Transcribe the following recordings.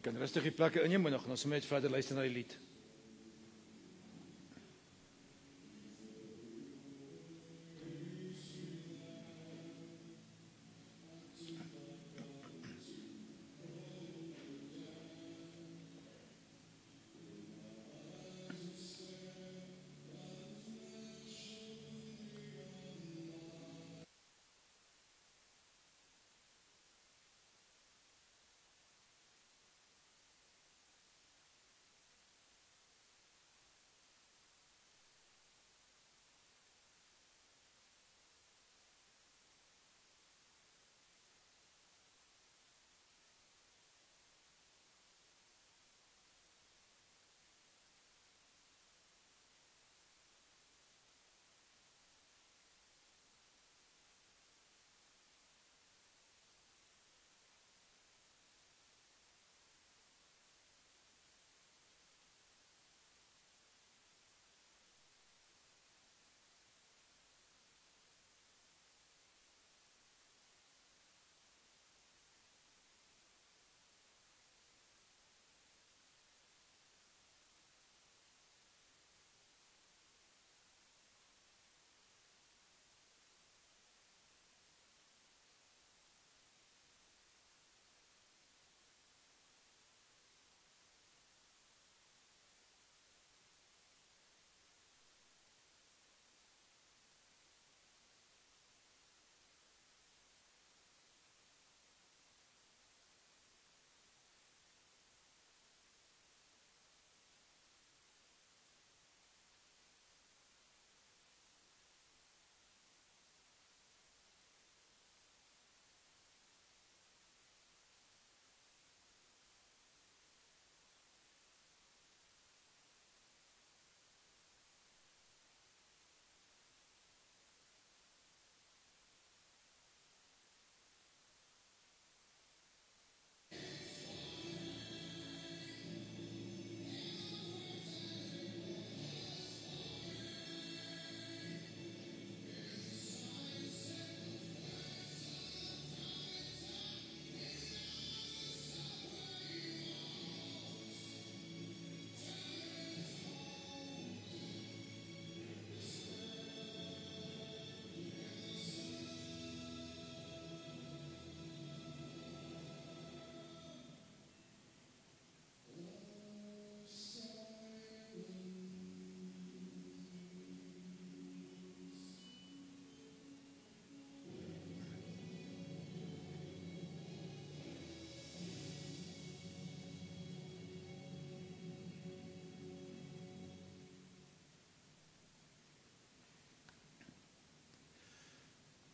Jy kan rustig die plekke inneem en dan gaan ons sommer net verder luister na die lied.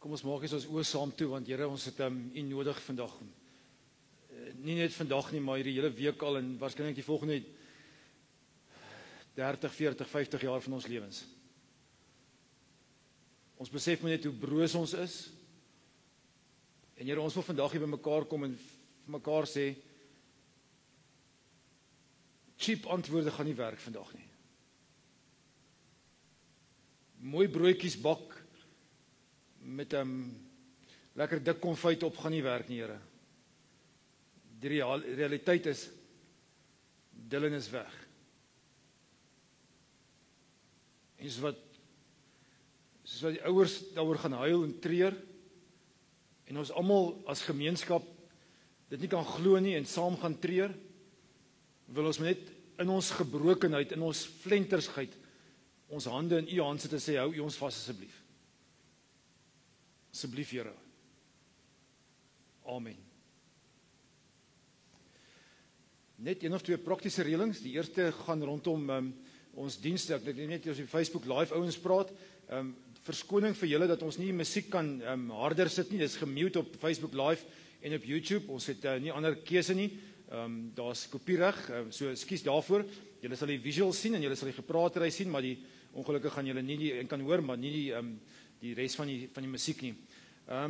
Kom ons maak eens ons oë saam toe, want Here, ons het U nodig vandag. Nie net vandag nie, maar hierdie hele week al en waarskynlik die volgende 30, 40, 50 jaar van ons lewens. Ons besef maar net hoe broos ons is. En Here, ons wil vandag hier by mekaar kom en vir mekaar sê, cheap antwoorde gaan nie werk vandag nie. Mooi broodjies bak met lekker dik konfyt op gaan nie werk nie, Here. Die realiteit is, Dylan is weg. En soos wat die ouers daaroor gaan huil en treur, en ons almal as gemeenskap dit nie kan glo nie en saam gaan treur, wil ons net in ons gebrokenheid, in ons flentersheid, ons hande in U hand sit en sê, hou U ons vas asseblief. Asseblief, Here. Amen. Net een of twee praktiese reëlings. Die eerste gaan rondom ons dienste. Ek weet net as die Facebook live ouens praat. Verskoning vir julle dat ons nie musiek kan harder sit nie. Dit is gemute op Facebook live en op YouTube. Ons het nie ander keuse nie. Daar's kopiereg, so ekskuus daarvoor. Julle sal die visual sien en julle sal die gepraatery sien, maar ongelukkig gaan julle nie die kan hoor, maar nie die res van die musiek nie.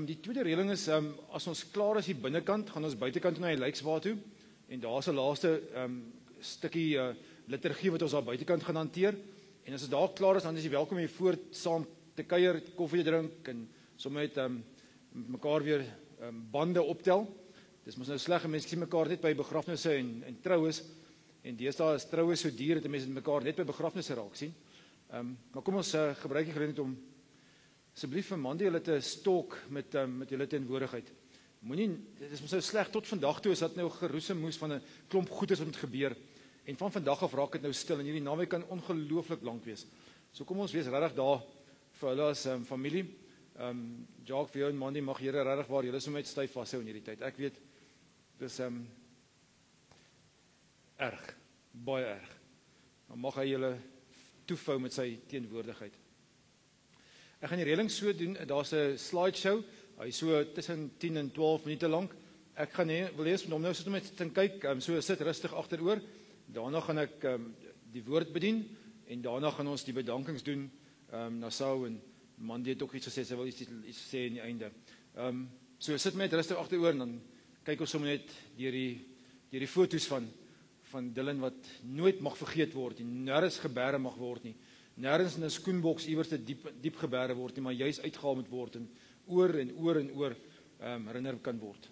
Die tweede reëling is, as ons klaar is hier binnekant, gaan ons buitekant na die Lijkswaard toe, en daar is 'n laaste stukkie liturgie wat ons daar buitekant gaan hanteer, en as dit daar klaar is, dan is jy welkom hier voor saam te kuier, koffie te drink, en sommer met mekaar weer bande optel. Dis mos nou sleg, mense sien mekaar net by begrafnisse en troues. En deesdae is troues so duur dat mense mekaar net by begrafnisse raak sien. Maar kom ons gebruik die geleentheid om asseblief vir Mandy hulle te stalk met julle teenwoordigheid. Moenie, dit is mos so sleg tot vandag toe is dat nou geroesemoes van 'n klomp goedes wat moet gebeur. En van vandag af raak dit nou stil en hierdie naweek kan ongelooflik lank wees. So kom ons wees regtig daar vir hulle as familie. Jacques, vir jou en Mandy mag Here regtig waar julle sommer net styf vashou in hierdie tyd. Ek weet dis erg, baie erg. Dan mag hy julle toevou met sy teenwoordigheid. Ek gaan die reëling so doen, daar's 'n slideshow, hy is so tussen 10 en 12 minute lank. Ek gaan wil lees met hom nou sit om net te kyk, so sit rustig agteroor. Daarna gaan ek die woord bedien en daarna gaan ons die bedankings doen. Nassau en Mandy het ook iets gesê, sy wil iets sê aan die einde. So sit met rustig agteroor en dan kyk ons sommer net deur die foto's van Dylan wat nooit mag vergeet word nie, nêrens gebeere mag word nie, nêrens in 'n skoenboks iewers te diep gebeere word nie, maar juis uitgehaal moet word en oor herinner kan word.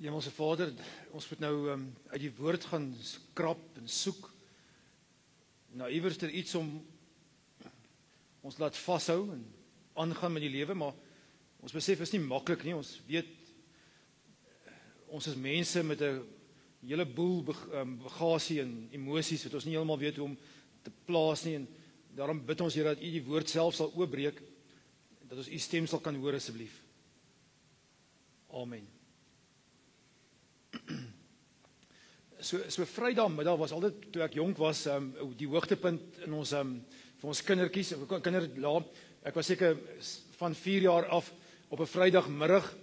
Hemelse Vader, ons moet nou uit die woord gaan skrap en soek na iewerster iets om ons laat vashou en aangaan met die lewe, maar ons besef is nie maklik nie. Ons weet ons is mense met 'n hele boel bagasie en emosies wat ons nie heeltemal weet hoe om te plaas nie, en daarom bid ons Here dat U die woord self sal oopbreek, dat ons U stem sal kan hoor asseblief. Amen. So Vrydagmiddag was altyd, toe ek jonk was, die hoogtepunt in ons vir ons kindertjies, ek was seker van 4 jaar af op 'n Vrydagmiddag,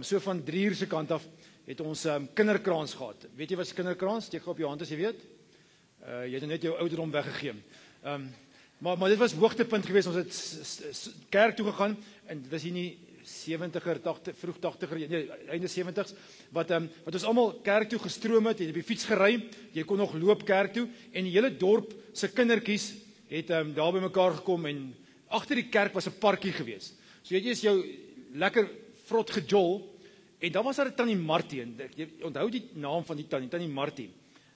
so van 3 uur se kant af het ons kinderkraans gehad. Weet jy wat is kinderkraans? Steek op jou hand as jy weet. Jy het net jou ouderdom weggegee. Maar dit was hoogtepunt geweest. Ons het kerk toe gegaan en dit was hier nie 70er, 80, vroeg 80er, nee, einde 70s, wat ons almal kerk toe gestroom het, jy het op die fiets gery, jy kon nog loop kerk toe, en die hele dorp se kindertjies het daar by mekaar gekom, en agter die kerk was 'n parkie geweest. So jy is jou lekker vrot gejol, en dan was daar 'n tannie Martie, en jy onthou die naam van die tannie Martie.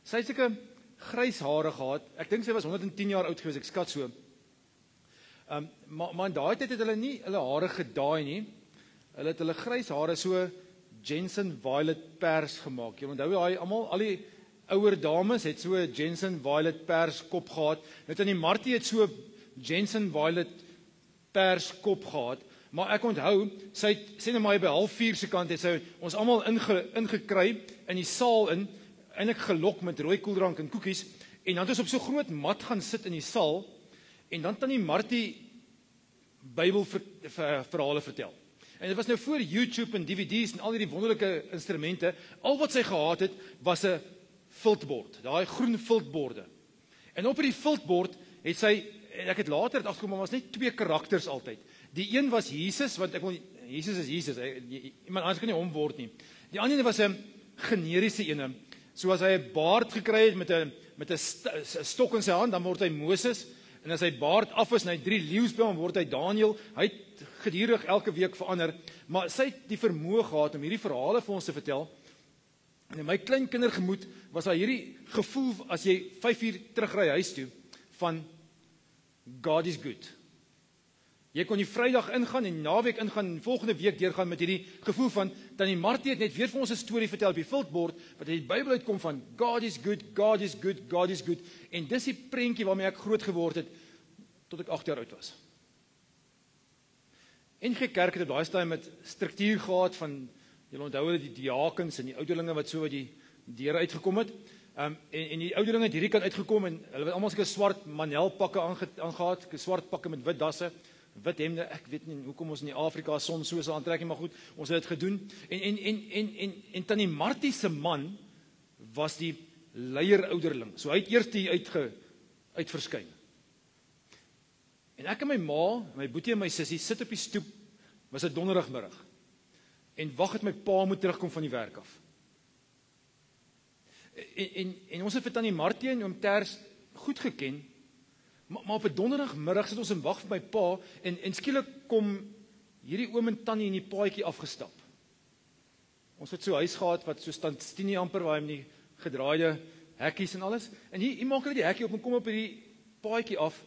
Sy het seker grys hare gehad, ek dink sy was 110 jaar oud geweest, ek skat so. Maar in daai tyd het hulle nie hulle hare gedaai nie. Hulle het hulle grys hare so Jensen Violet pers gemaak. Jy onthou daai almal, al die ouer dames het so Jensen Violet pers kop gehad. Net aan die Martie het so Jensen Violet pers kop gehad. Maar ek onthou, sy het sê net maar by 3:30 se kant het sy ons almal ingekry in die saal in, eintlik gelok met rooi koeldrank en koekies, en dan het ons op so groot mat gaan sit in die saal, en dan tannie Martie Bybelverhale vertel. En dit was nou voor YouTube en DVD's en al die wonderlike instrumente. Al wat sy gehad het, was 'n viltbord, daai groen viltborde. En op die viltbord het sy, en ek het later agtergekom, maar was net 2 karakters altyd. Die een was Jesus, want Jesus is Jesus, iemand anders kan nie hom word nie. Die ander was 'n generiese ene. So as hy 'n baard gekry het met 'n stok in sy hand, dan word hy Moses. En as hy baard af is en hy 3 leeu's by hom, word hy Daniel. Hy het gedurig elke week verander, maar sy het die vermoë gehad om hierdie verhale vir ons te vertel. En in my klein kindergemoed was daar hierdie gevoel, as jy 5 uur terugry huis toe, van God is good. Jy kon die Vrydag ingaan en naweek ingaan en volgende week deurgaan met hierdie gevoel van, tannie Martie het net weer vir ons 'n storie vertel op die viltbord, wat uit die Bybel uitkom van God is good, God is good, God is good. En dis die prentjie waarmee ek groot geword het, tot ek 8 jaar oud was. NG Kerk het op daai stadium met struktuur gehad van, julle onthou hulle die diakens en die ouderlinge wat so uit die deure uitgekom het. En die ouderlinge het hierdie kant uitgekom en hulle het almal seker swart manelpakke aangehad, swart pakke met wit dasse, wit hemde. Ek weet nie hoekom ons in die Afrika son so sal aantrek nie, maar goed, ons het dit gedoen. En tannie Martie se man was die leierouderling. So hy het eers die uitverskyn. En ek en my ma, my boetie en my sussie sit op die stoep, was 'n donderdagmiddag, en wag het my pa moet terugkom van die werk af. En ons het vir tannie Martie en oom Ters goed geken, maar op 'n donderdagmiddag sit ons en wag vir my pa, en skielik kom hierdie oom en tannie in die paadjie afgestap. Ons het so 'n huis gehad wat so standstienie amper, waar hy met die gedraaide hekkies en alles, en hier maak hulle die hekkie op en kom op hierdie paadjie af,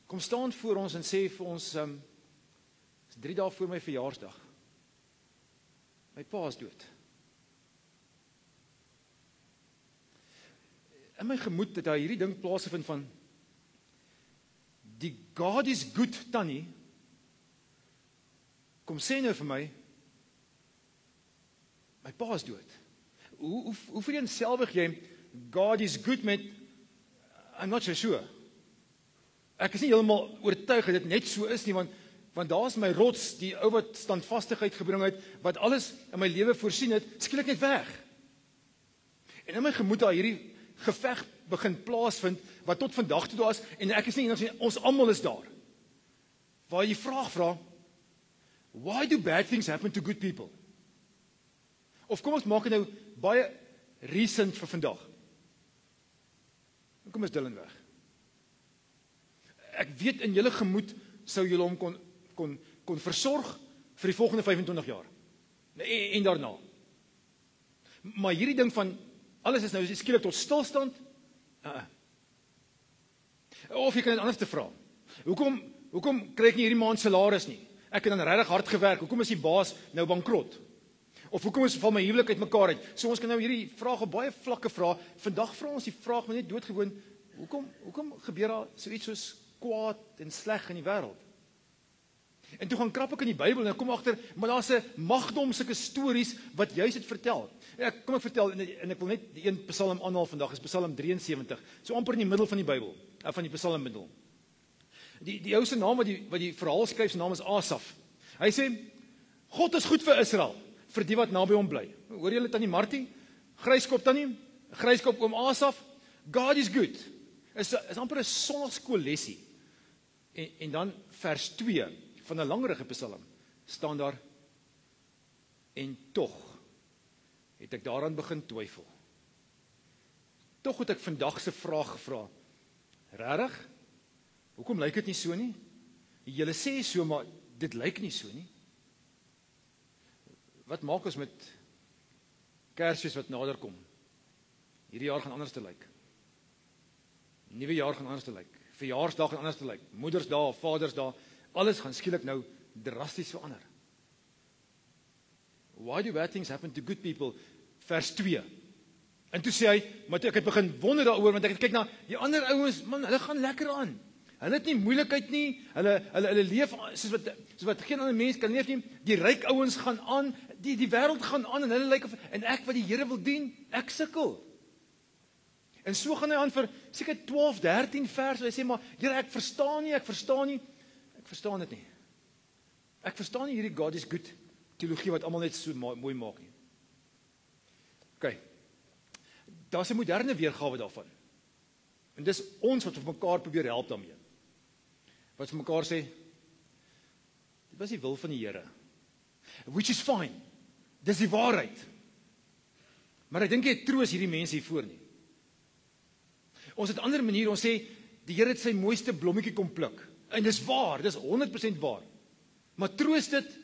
kom staan voor ons en sê vir ons, is 3 dae voor my verjaarsdag. My pa is dood. In my gemoed het daar hierdie ding plaasgevind van, die God is good tannie, kom sê nou vir my pa is dood. Hoe vereenselwig jy God is good met, I'm not so sure. Ek is nie heeltemal oortuig dat dit net so is nie, want daar is my rots, die ou wat standvastigheid gebring het, wat alles in my lewe voorsien het, skielik net weg. En in my gemoed daar hierdie geveg begin plaasvind, wat tot vandag toe daar is, en ek is nie enig, ons almal is daar. Waar jy vra, why do bad things happen to good people? Of kom ons maak dit nou baie recent vir vandag. Kom ons Dylan weg. Ek weet in julle gemoed sou julle hom kon versorg vir die volgende 25 jaar. En daarna. Maar hierdie ding van, alles is nou skielik tot stilstand, of jy kan dit anders te vra. Hoekom kry ek nie hierdie maand salaris nie? Ek het dan regtig hard gewerk, hoekom is die baas nou bankrot? Of hoekom val my huwelik uit mekaar uit? So ons kan nou hierdie vraag op baie vlakke vra. Vandag vra ons die vraag maar net doodgewoon, hoekom gebeur daar so iets soos kwaad en sleg in die wêreld? En toe gaan krap ek in die Bybel en ek kom agter, maar daar's 'n magdom sulke stories wat juis dit vertel. Kom ek vertel, en ek wil net die een Psalm aanhaal vandag, is Psalm 73, so amper in die middel van die Bybel, van die Psalmmiddel. Die ou se naam wat die verhaal skryf, se naam is Asaf. Hy sê, God is goed vir Israel, vir die wat naby hom bly. Hoor julle tannie Martie? Gryskop tannie, Gryskop oom Asaf, God is good. Is amper 'n sonnaarskoollesie. En dan vers 2 van 'n langerige Psalm staan daar, en tog het ek daaraan begin twyfel. Tog het ek vandag se vraag gevra. Regtig? Hoekom lyk dit nie so nie? Julle sê so, maar dit lyk nie so nie. Wat maak ons met Kersfees wat nader kom? Hierdie jaar gaan anders te lyk. Nuwe jaar gaan anders te lyk. Verjaarsdag gaan anders te lyk. Moedersdag, Vadersdag, alles gaan skielik nou drasties verander. Why do bad things happen to good people? Vers 2. En toe sê hy, maar toe ek het begin wonder daaroor, want ek het kyk na die ander ouens, man, hulle gaan lekker aan. Hulle het nie moeilikheid nie, hulle leef soos wat geen ander mens kan leef nie. Die ryk ouens gaan aan, die wêreld gaan aan en hulle lyk en ek wat die Here wil dien, ek sukkel. En so gaan hy aan vir seker 12, 13 vers, hy sê maar, Here, ek verstaan nie. Ek verstaan dit nie. Ek verstaan nie hierdie God is good teologie wat almal net so mooi maak nie. OK. Daar's 'n moderne weergawe daarvan. En dis ons wat vir mekaar probeer help daarmee. Wat vir mekaar sê, dit was die wil van die Here. Which is fine. Dis die waarheid. Maar ek dink jy troos hierdie mense hiervoor nie. Ons het 'n ander manier, ons sê, die Here het sy mooiste blommetjie kom pluk. En dis waar, dis 100% waar. Maar troos dit,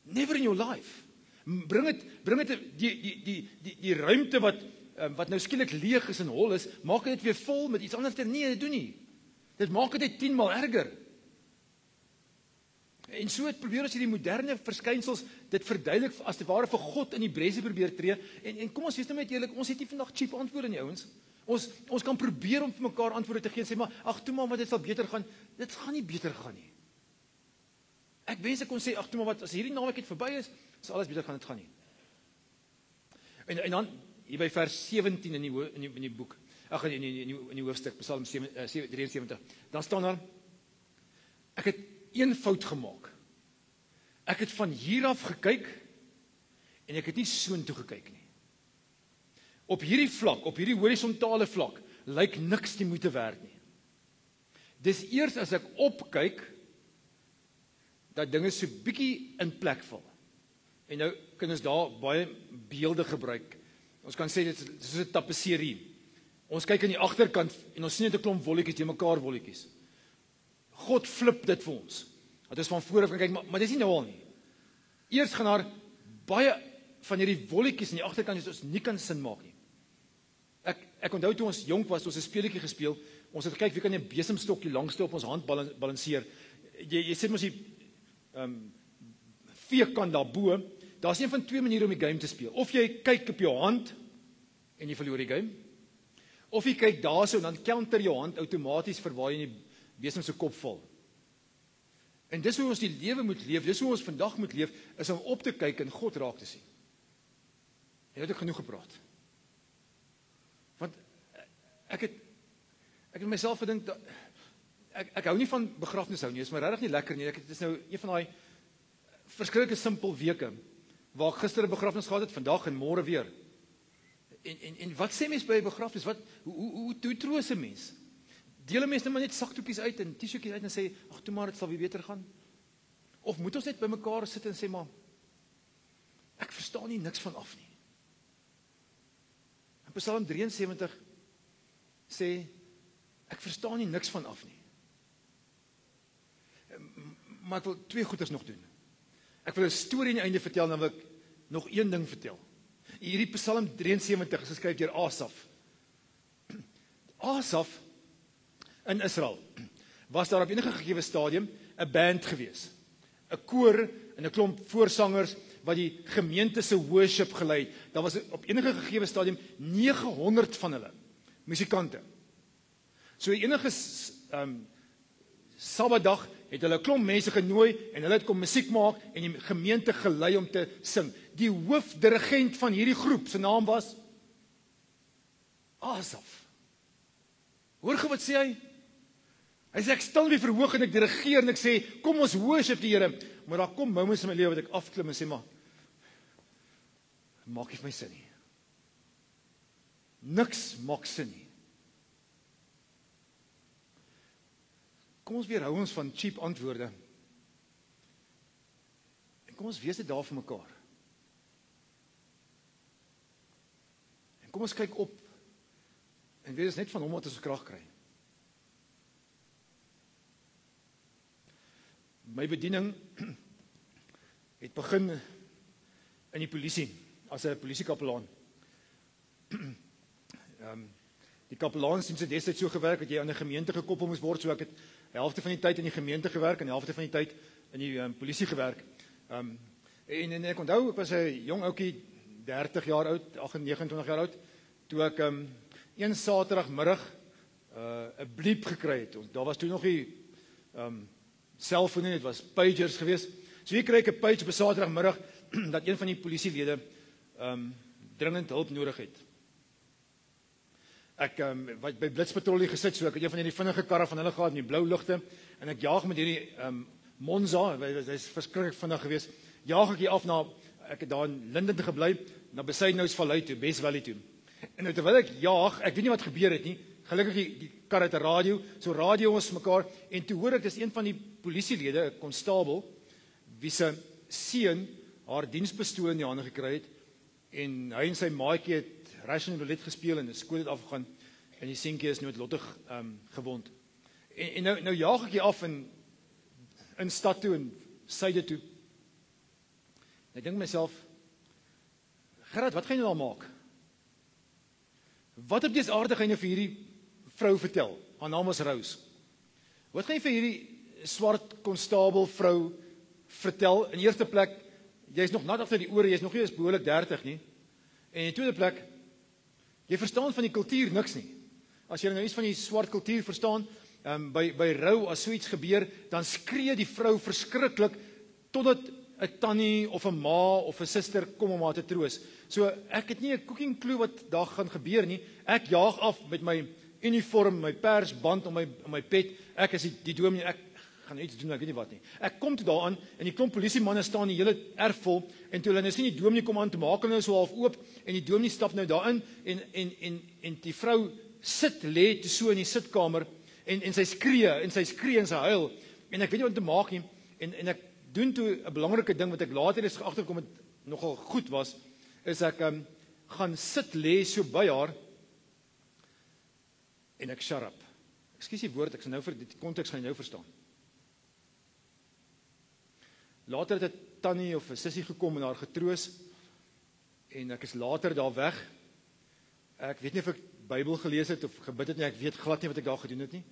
never in your life. Bring dit die ruimte wat nou skielik leeg is en hol is, maak dit weer vol met iets anders. Nee, dit doen nie. Dit maak dit 10 maal erger. En so het probeer ons hierdie moderne verskynsels dit verduidelik as te ware vir God in die bresse probeer tree. En kom ons wees nou net eerlik, ons het nie vandag cheap antwoorde nie, ouens. Ons kan probeer om vir mekaar antwoorde te gee en sê maar, ag toe maar wat dit sal beter gaan. Dit gaan nie beter gaan nie. Ek wens ek kon sê, ag toe maar wat as hierdie naweek verby is, sal alles beter gaan, dit gaan nie. En dan hier by vers 17 in die boek, ag in die hoofstuk Psalm 73, dan staan daar, ek het een fout gemaak. Ek het van hier af gekyk en ek het nie soontoe gekyk nie. Op hierdie vlak, op hierdie horisontale vlak, lyk niks die moeite werd nie. Dis eers as ek opkyk dat dinge so bietjie in plek val. En nou kan ons daar baie beelde gebruik. Ons kan sê dit is soos 'n tapisserie. Ons kyk aan die agterkant en ons sien net 'n klomp wolletjies, die mekaar wolletjies. God flip dit vir ons. Dat ons van voor af kan kyk, maar dis nie nou al nie. Eers gaan daar baie van hierdie wolletjies aan die agterkant wat ons nie kan sin maak nie. Ek onthou toe ons jonk was, ons 'n speletjie gespeel. Ons het gekyk wie kan 'n besemstokkie langste op ons hand balanseer. Jy sit mos die vierkant daarbo. Daar's een van twee maniere om die game te speel. Of jy kyk op jou hand en jy verloor die game, of jy kyk daarso en dan counter jou hand outomaties vir waar jy in die besem se kop val. En dis hoe ons die lewe moet leef, dis hoe ons vandag moet leef, is om op te kyk en God raak te sien. En het ek genoeg gepraat. Want ek het myself gedink, ek hou nie van begrafnishou nie, is my regtig nie lekker nie, dit is nou een van daai verskriklike simpel weke, waar ek gister 'n begrafnis gehad het, vandag en môre weer. En wat sê mens by 'n begrafnis? Hoe troos 'n mens? Deel 'n mens net maar net sakdoekies uit en tissuetjies uit en sê, ag toe maar, dit sal weer beter gaan. Of moet ons net by mekaar sit en sê maar, ek verstaan nie niks van af nie. In Psalm 73 sê, ek verstaan nie niks van af nie. Maar ek wil twee goeders nog doen. Ek wil 'n storie aan die einde vertel, dan wil ek nog een ding vertel. Hierdie Psalm 73 is geskryf deur Asaf. Asaf in Israel was daar op enige gegee stadium 'n band gewees. 'n Koor en 'n klomp voorsangers wat die gemeente se worship gelei het. Daar was op enige gegee stadium 900 van hulle musikante. So enige Sabbatdag het hulle 'n klomp mense genooi en hulle het kom musiek maak en die gemeente gelei om te sing. Die hoofdirigent van hierdie groep se naam was Asaf. Hoor gou wat sê hy? Hy sê ek stil die verhoog en ek dirigeer en ek sê kom ons worship die Here. Maar daar kom moments in my lewe wat ek afklim en sê maar maak nie vir my sin nie. Niks maak sin nie. Kom ons weerhou ons van cheap antwoorde. En kom ons wees dit daar vir mekaar. En kom ons kyk op en weet ons net van hom wat ons krag kry. My bediening het begin in die polisie, as 'n polisiekapelaan. Die kapelaansdienste het destyds so gewerk, dat jy aan 'n gemeente gekoppel moes word, so ek het die helfte van die tyd in die gemeente gewerk, en die helfte van die tyd in die polisie gewerk. En ek onthou, ek was 'n jong ouetjie, 30 jaar oud, 29 jaar oud, toe ek een Saterdagmiddag 'n bliep gekry het. Daar was toe nog nie selfone, dit was pagers geweest. So hier kry ek 'n page op 'n Saterdagmiddag dat een van die polisielede dringend hulp nodig het. Ek wat by blitspatrollie gesit, so ek het een van hierdie vinnige karre van hulle gehad met die blou ligte, en ek jaag met hierdie Monza, hy's verskriklik vinnig geweest. Jaag ek hier af na, ek het daar in Linden gebly, na Besuidenhout toe, Best Valley toe. En nou terwyl ek jaag, ek weet nie wat gebeur het nie. Gelukkig die kar het 'n radio, so radio ons mekaar, en toe hoor ek dis een van die polisielede, 'n konstabel, wie se seun haar dienspistool in die hande gekry het, en hy en sy maatjie het Russian roulette gespeel en die skoot het afgegaan, en die seentjie is noodlottig gewond. En nou jaag ek hier af in stad toe en syde toe. En ek dink myself, Gerard, wat gaan jy nou maak? Wat op dese aarde gaan jy vir hierdie vrou vertel? Haar naam was Rose. Wat gaan jy vir hierdie swart konstabel vrou vertel? In die eerste plek, jy's nog nat agter die ore, jy's nog nie eens behoorlik 30 nie. En in die tweede plek, jy verstaan van die kultuur niks nie. As jy nou iets van die swart kultuur verstaan, by rou as so iets gebeur, dan skree die vrou verskriklik totdat 'n tannie of 'n ma of 'n suster kom om haar te troos. So ek het nie 'n cooking clue wat daar gaan gebeur nie. Ek jaag af met my uniform, my persband om my pet. Ek is die dominee, ek gaan iets doen, ek weet nie wat nie. Ek kom toe daaraan en die klomp polisiemanne staan die hele erf vol, en toe hulle nou sien die dominee kom aan, toe maak hulle nou so half oop en die dominee stap nou daarin en die vrou lê toe so in die sitkamer en sy skree en sy huil en ek weet nie wat om te maak nie en ek doen toe 'n belangrike ding wat ek later is agterkom het nogal goed was, is ek gaan sit lê so by haar en ek shut up. Ekskuus die woord, ek sal nou vir die konteks gaan jy nou verstaan. Later het 'n tannie of 'n sussie gekom en haar getroos en ek is later daar weg. Ek weet nie of ek Bybel gelees het of gebid het nie, ek weet glad nie wat ek daar gedoen het nie.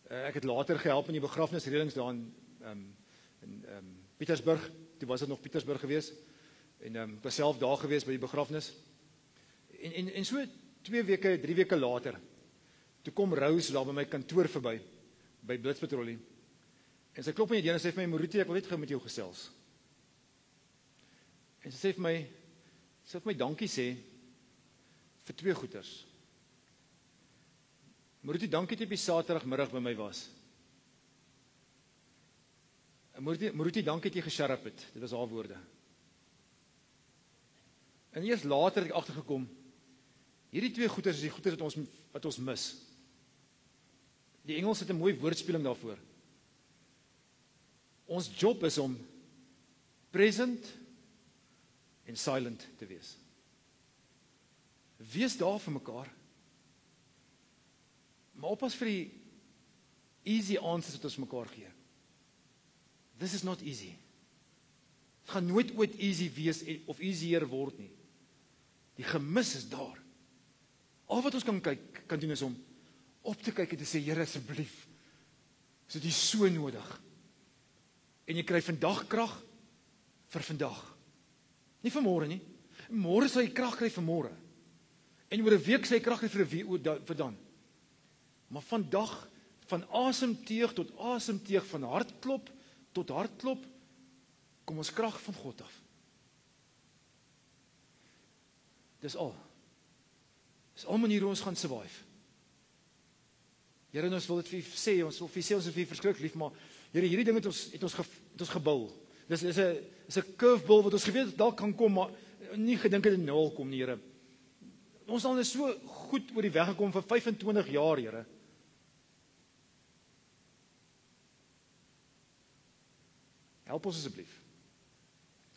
Ek het later gehelp in die begrafnisreëlings daar in Pietersburg, toe was dit nog Pietersburg gewees, en ek was self daar gewees by die begrafnis, en so 2 weke, 3 weke later, toe kom Rose daar by my kantoor verby, by blitspatrollie, en sy klop aan die deur en sê vir my, Maruti, ek wil net gou met jou gesels, en sy sê vir my dankie sê, vir 2 goeters. Maruti, dankie dat jy op die Saterdagmiddag by my was. Maruti, dankie dat jy gesharp het. Dit was haar woorde. En eers later het ek agtergekom, hierdie 2 goeters is die goeters wat ons mis. Die Engels het 'n mooi woordspeling daarvoor. Ons job is om present en silent te wees. Wees daar vir mekaar. Maar oppas vir die easy answers wat ons mekaar gee. This is not easy. Het gaan nooit ooit easy wees of easier word nie. Die gemis is daar. Al wat ons kan doen is om op te kyk en te sê, Here asseblief, dit is so nodig. En jy kry vandag krag vir vandag. Nie vir môre nie. Môre sal jy krag kry vir môre. En oor 'n week sal jy krag kry vir dan. Maar vandag, van asemteug tot asemteug, van hartklop tot hartklop, kom ons krag van God af. Dis al. Dis al maniere hoe ons gaan survive. Here, ons wil dit vir u sê, ons wil vir u sê, ons is vir u verskriklik lief, maar Here, hierdie ding het ons gebul. Dis 'n curveball wat ons geweet dalk kan kom, maar nie gedink het dit nou al kom nie, Here. Ons het al so goed oor die weg gekom vir 25 jaar, Here. Help ons asseblief.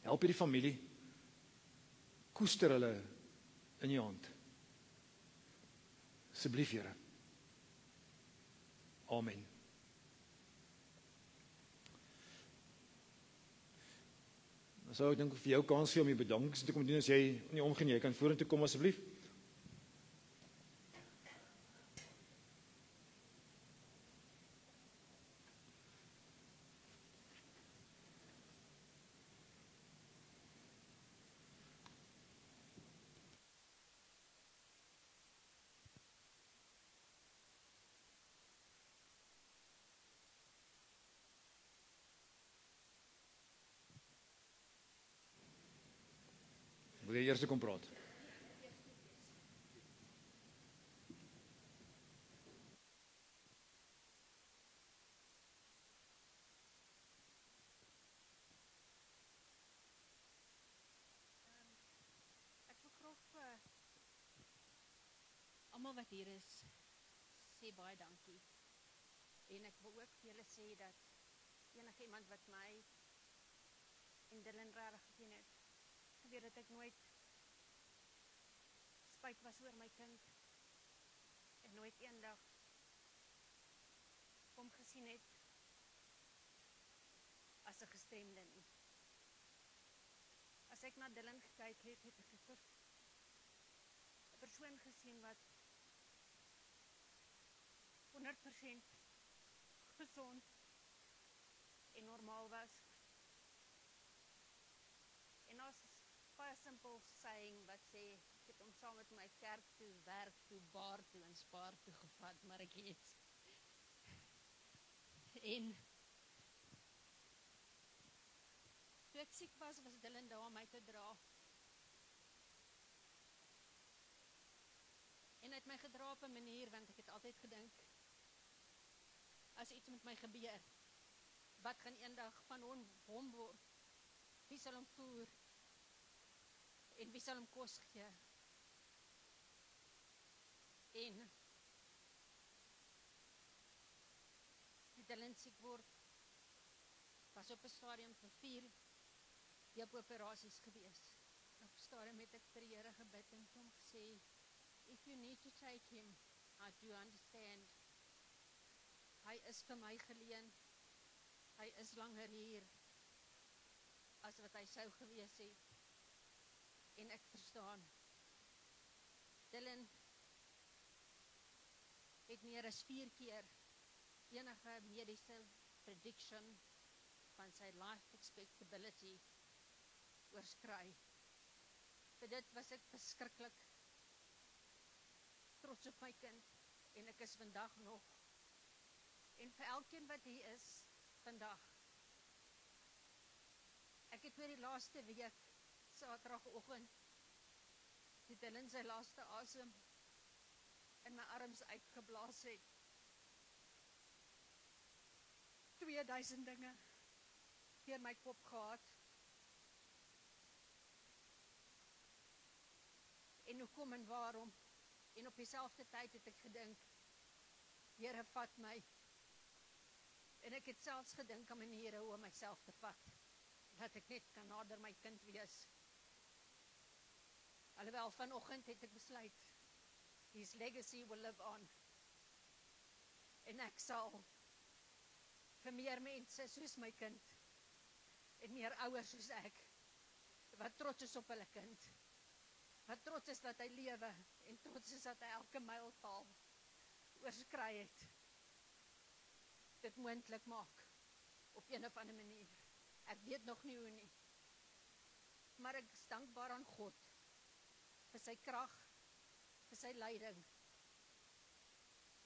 Help hierdie familie. Koester hulle in u hand. Asseblief, Here. Amen. Dan sou ek dink vir jou kans gee om jy bedankings te kom doen as jy nie omgee nie. Jy kan vorentoe kom asseblief. Wil jy eers kom praat? Ek wil graag almal wat hier is, sê baie dankie. En ek wil ook vir julle sê dat enige iemand wat my en Dylan regtig geken het, geweet dat ek nooit spyt was oor my kind en nooit eendag hom gesien het as 'n gestremde nie. As ek na Dylan gekyk het, het ek 'n persoon gesien wat 100% gesond en normaal was. En daar's baie simpel saying wat sê, ek het hom saam met my kerk toe, werk toe, bar toe en spaar toe gevat, maar ek het. En toe ek siek was Dylan daar om my te dra. En hy het my gedra op 'n manier, want ek het altyd gedink, as iets met my gebeur, wat gaan eendag van hom word? Wie sal hom voer? En wie sal hom kos gee? En die Dylan siek word, was op 'n stadium vir 4 heupoperasies gewees. En op 'n stadium het ek vir die Here gebid en hom gesê, if you need to take him, I do understand. Hy is vir my geleen. Hy is langer hier as wat hy sou gewees het. En ek verstaan. Dylan het meer as 4 keer enige mediese prediction van sy life expectability oorskry. Vir dit was ek verskriklik trots op my kind en ek is vandag nog. En vir elkeen wat hier is vandag. Ek het oor die laaste week, Saterdagoggend, toe Dylan sy laaste asem in my arms uitgeblaas het. 2000 dinge deur my kop gehad. En hoekom en waarom? En op dieselfde tyd het ek gedink, Here, vat my. En ek het selfs gedink aan maniere hoe om myself te vat, dat ek net kan nader my kind wees. Alhoewel vanoggend het ek besluit, his legacy will live on. En ek sal vir meer mense soos my kind, en meer ouers soos ek, wat trots is op hulle kind, wat trots is dat hy lewe, en trots is dat hy elke mylpaal oorskry het, dit moontlik maak, op een of ander manier. Ek weet nog nie hoe nie, maar ek is dankbaar aan God, vir sy krag, vir sy leiding,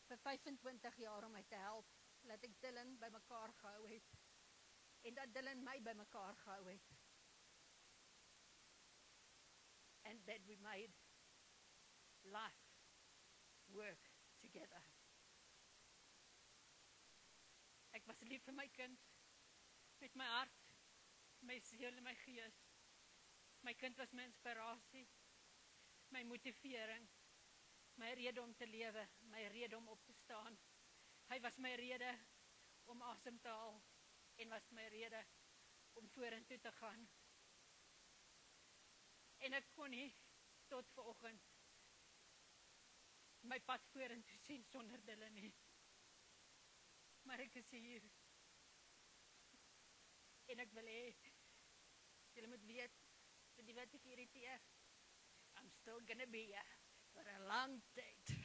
vir 25 jaar om my te help, dat ek Dylan by mekaar gehou het, en dat Dylan my by mekaar gehou het, and that we made life work together. Ek was lief vir my kind, met my hart, my siel en my gees. My kind was my inspirasie, my motivering, my rede om te lewe, my rede om op te staan. Hy was my rede om asem te haal, en was my rede om vorentoe te gaan. En ek kon nie tot vanoggend my pad vorentoe sien sonder Dylan nie. Maar ek is hier. En ek wil hê, julle moet weet, vir die wat ek irriteer, I'm still gonna be here for a long time.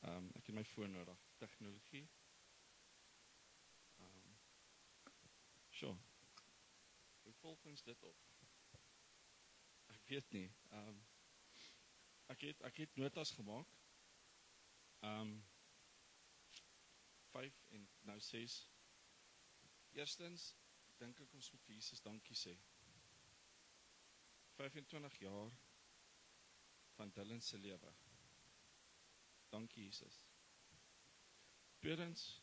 Ek het my foon nodig, tegnologie. Sure. Hoe volg ons dit op? Ek weet nie. Ek het notas gemaak. 5 en nou 6. Eerstens, dink ek ons moet vir Jesus dankie sê. 25 jaar van Dylan se lewe. Dankie Jesus. Tweedens,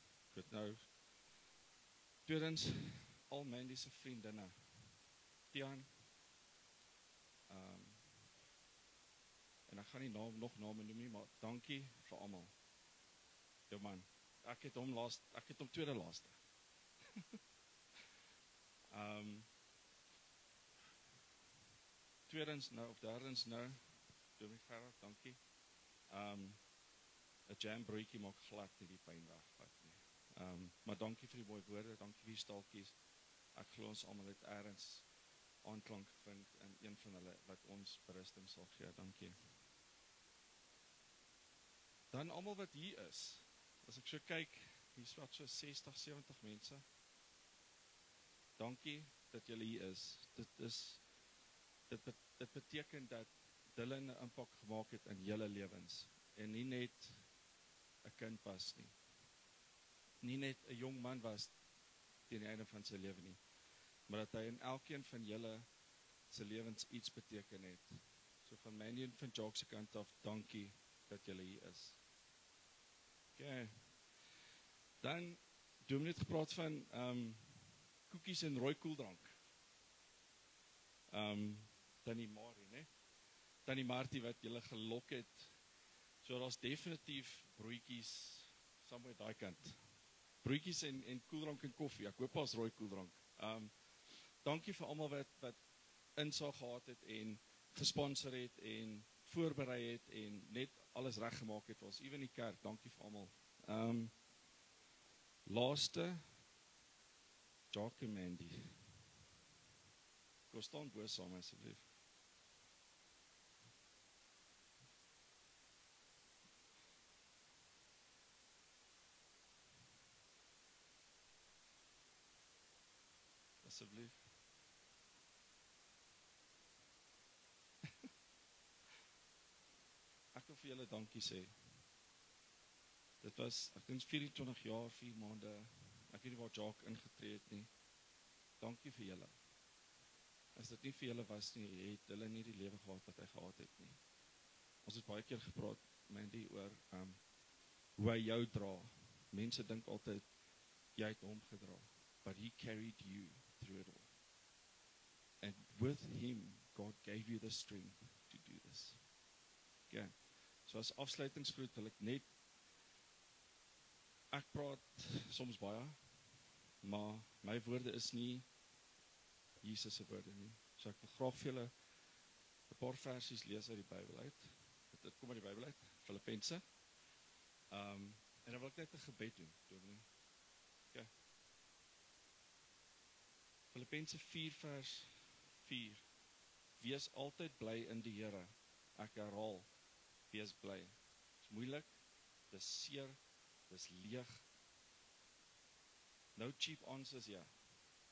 al Mandy se vriendinne, Tian, en ek gaan nie nog name noem nie, maar dankie vir almal. Ja man, ek het hom tweede laaste. Tweedens nou, of derdens nou, Domie Gerard, dankie. 'n jam broodjie maak glad nie die pyn wegvat nie. Maar dankie vir die mooi woorde, dankie vir die staaltjies. Ek glo ons almal het ergens aanklank gevind in een van hulle wat ons berusting sal gee. Dankie. Dan almal wat hier is. As ek so kyk, hier is wat so 60, 70 mense. Dankie dat julle hier is. Dit beteken dat Dylan 'n impak gemaak het in julle lewens en nie net 'n kind was nie. Nie net 'n jong man was teen die einde van sy lewe nie, maar dat hy in elkeen van julle se lewens iets beteken het. So van my en van Jacques se kant af, dankie dat julle hier is. Okay. Dan doen we net gepraat van koekies en rooi koeldrank. Tannie Marie, né? Tannie Martie wat julle gelok het. So daar's definitief broodjies somewhere daai kant. Broodjies en koeldrank en koffie. Ek hoop daar's rooi koeldrank. Dankie vir almal wat insaag gehad het en gesponsor het en voorberei het en net alles reggemaak het vir ons, ewen die kerk. Dankie vir almal. Laaste, Jacques en Mandy. Kom staan bo saam asseblief. Asseblief. Ek wil vir julle dankie sê. Dit was, ek dink 24 jaar, 4 maande, ek weet nie waar Jacques ingetree het nie. Dankie vir julle. As dit nie vir julle was nie, het hulle nie die lewe gehad wat hy gehad het nie. Ons het baie keer gepraat, Mandy, oor hoe hy jou dra. Mense dink altyd, jy het hom gedra, but he carried you through it all. And with him, God gave you the strength to do this. Okay. So as afsluitingsgroet wil ek praat soms baie, maar my woorde is nie Jesus se woorde nie. So ek wil graag vir julle 'n paar versies lees uit die Bybel uit. Dit kom uit die Bybel uit, Filippense. En dan wil ek net 'n gebed doen, dominee. Okay. Filippense 4 vers 4. Wees altyd bly in die Here. Ek herhaal, wees bly. Dit is moeilik, dit is seer, dit is leeg. No cheap answers, ja,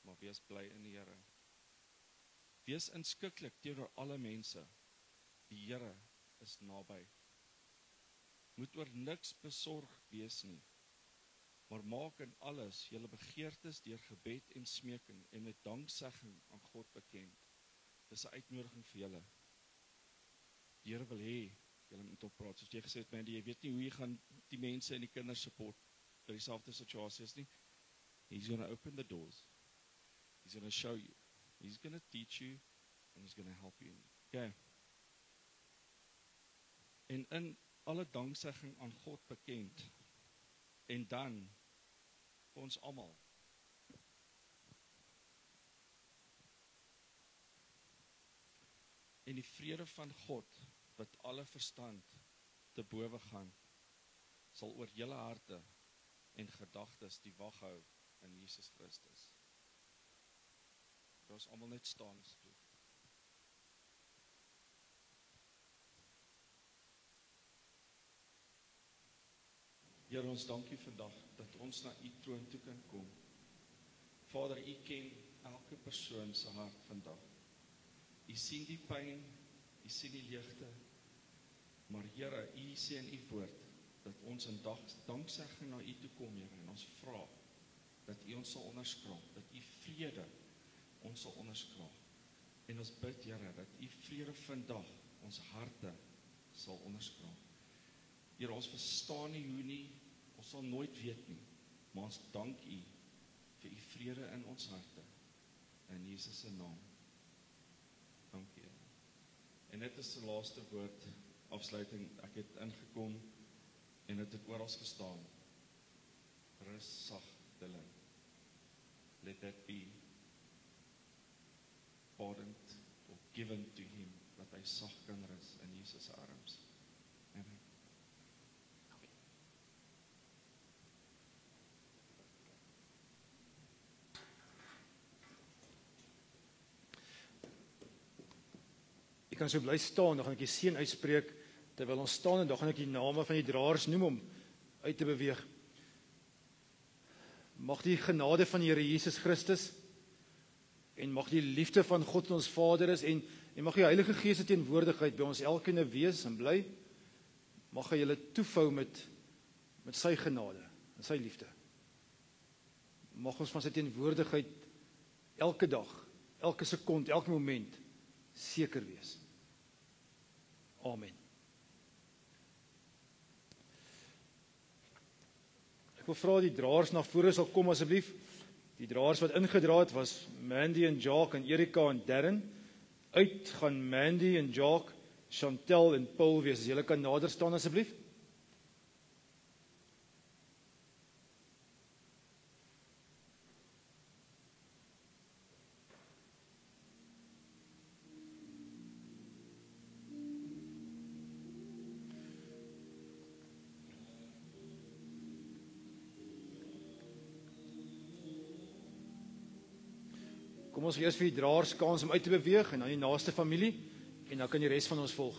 maar wees bly in die Here. Wees inskikkelik teenoor alle mense. Die Here is naby. Moet oor niks besorg wees nie, maar maak in alles julle begeertes deur gebed en smeking en met danksegging aan God bekend. Dis 'n uitnodiging vir julle. Die Here wil hê julle moet oppraat. Soos jy gesê het, Mandy, jy weet nie hoe jy gaan die mense en die kinders support by dieselfde situasies nie. He's going to open the doors. He's going to show you. He's going to teach you and he's going to help you. Okay. En in alle danksegging aan God bekend. En dan vir ons almal. En die vrede van God wat alle verstand te bowe gaan, sal oor julle harte en gedagtes die wag hou in Jesus Christus. Ons almal net staan asseblief. Here, ons dankie vandag dat ons na U troon toe kan kom. Vader, U ken elke persoon se hart vandag. U sien die pyn, U sien die leegte, maar Here, U sê in U woord dat ons in danksegging na U toe kom, Here, en ons vra dat U ons sal onderskraap, dat U vrede ons sal onderskraap. En ons bid, Here, dat U vrede vandag ons harte sal onderskraap. Here, ons verstaan nie hoe nie, ons sal nooit weet nie, maar ons dank U vir U vrede in ons harte, in Jesus se naam. Dankie. En dit is die laaste woord, afsluiting, ek het ingekom, en het oral gestaan. Rus sag, Dylan. Let that be pardoned or given to him, dat hy sag kan rus in Jesus se arms. Amen. Jy kan so bly staan, dan gaan ek die seën uitspreek, terwyl ons staan, en dan gaan ek die name van die draers noem om uit te beweeg. Mag die genade van die Here Jesus Christus, en mag die liefde van God ons Vader is, en mag die Heilige Gees se teenwoordigheid by ons elkeen wees en bly, mag hy julle toevou met sy genade, en sy liefde. Mag ons van sy teenwoordigheid elke dag, elke sekond, elke moment, seker wees. Amen. Ek wil vra die draers na vore sal kom asseblief. Die draers wat ingedra het was Mandy en Jacques en Erika en Darren. Uit gaan Mandy en Jacques, Chantel en Paul wees. As julle kan nader staan asseblief. Kom ons gee eers vir die draers kans om uit te beweeg en dan die naaste familie en dan kan die res van ons volg.